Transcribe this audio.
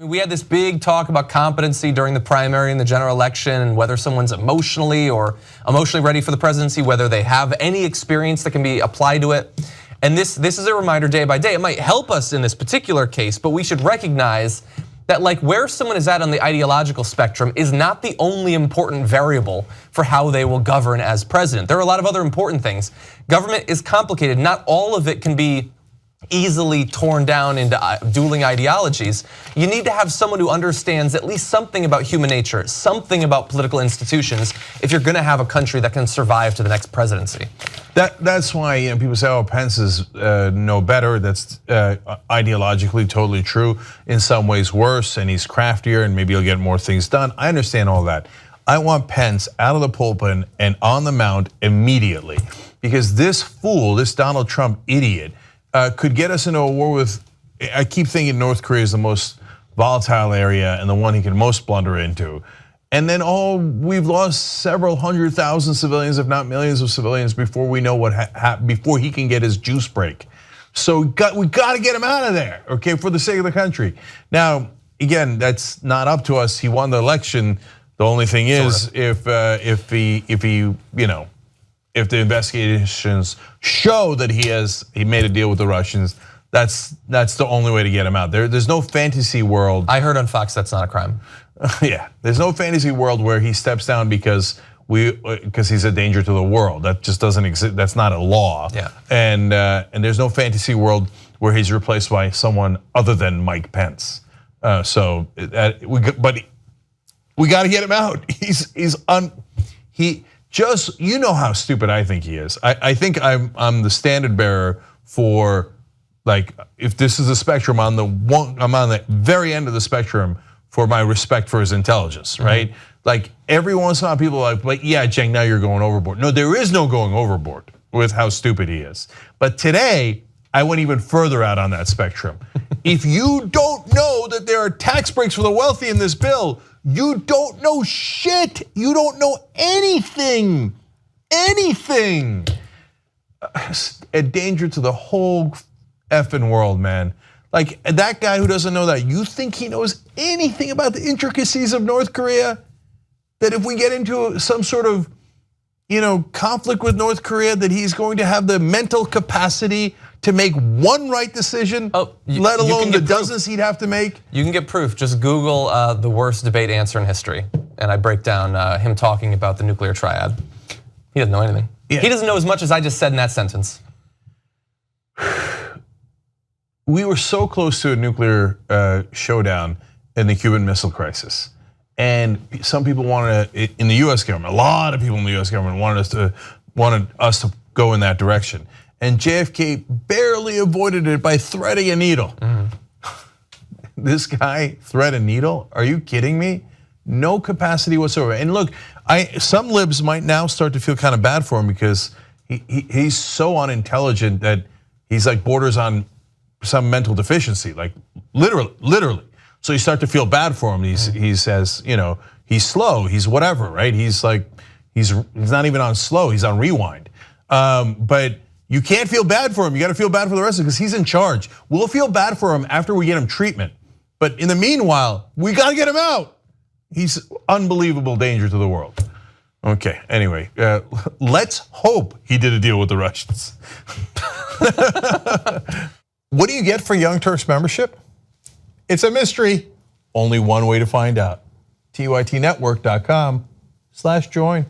We had this big talk about competency during the primary and the general election and whether someone's emotionally ready for the presidency, whether they have any experience that can be applied to it. And this is a reminder day by day. It might help us in this particular case, but we should recognize that like where someone is at on the ideological spectrum is not the only important variable for how they will govern as president. There are a lot of other important things. Government is complicated. Not all of it can be easily torn down into dueling ideologies. You need to have someone who understands at least something about human nature, something about political institutions, if you're gonna have a country that can survive to the next presidency. That's why people say, oh, Pence is no better. That's ideologically totally true. In some ways worse, and he's craftier, and maybe he'll get more things done. I understand all that. I want Pence out of the pulpit and on the mount immediately, because this fool, this Donald Trump idiot, could get us into a war with, I keep thinking North Korea is the most volatile area and the one he can most blunder into. And then we've lost several 100,000 civilians, if not millions of civilians, before we know what before he can get his juice break. So we got to get him out of there, okay, for the sake of the country. Now, again, that's not up to us. He won the election. The only thing is, if the investigations show that he made a deal with the Russians, that's the only way to get him out. There's no fantasy world. I heard on Fox that's not a crime. Yeah, there's no fantasy world where he steps down because he's a danger to the world. That just doesn't exist. That's not a law. Yeah. And there's no fantasy world where he's replaced by someone other than Mike Pence. But we got to get him out. You know how stupid I think he is. I think I'm the standard bearer for, like, if this is a spectrum, I'm on the very end of the spectrum for my respect for his intelligence, right? Like every once in a while people are like, yeah, Cenk, now you're going overboard. No, there is no going overboard with how stupid he is. But today, I went even further out on that spectrum. If you don't know that there are tax breaks for the wealthy in this bill, you don't know shit. You don't know anything. Anything. A danger to the whole effing world, man. Like that guy who doesn't know that, you think he knows anything about the intricacies of North Korea? That if we get into some sort of, conflict with North Korea, that he's going to have the mental capacity to make one right decision, let alone the dozens he'd have to make? You can get proof. Just Google the worst debate answer in history, and I break down him talking about the nuclear triad. He doesn't know anything. Yeah. He doesn't know as much as I just said in that sentence. We were so close to a nuclear showdown in the Cuban Missile Crisis. And some people wanted, in the US government, a lot of people in the US government wanted us to go in that direction. And JFK barely avoided it by threading a needle. This guy thread a needle? Are you kidding me? No capacity whatsoever. And look, some libs might now start to feel kind of bad for him because he's so unintelligent that he's like borders on some mental deficiency, like literally. So you start to feel bad for him. He says, he's slow, he's whatever, right? He's not even on slow, he's on rewind. But you can't feel bad for him. You got to feel bad for the rest of it because he's in charge. We'll feel bad for him after we get him treatment. But in the meanwhile, we got to get him out. He's unbelievable danger to the world. Okay, anyway, let's hope he did a deal with the Russians. What do you get for Young Turks membership? It's a mystery. Only one way to find out. TYTnetwork.com/join.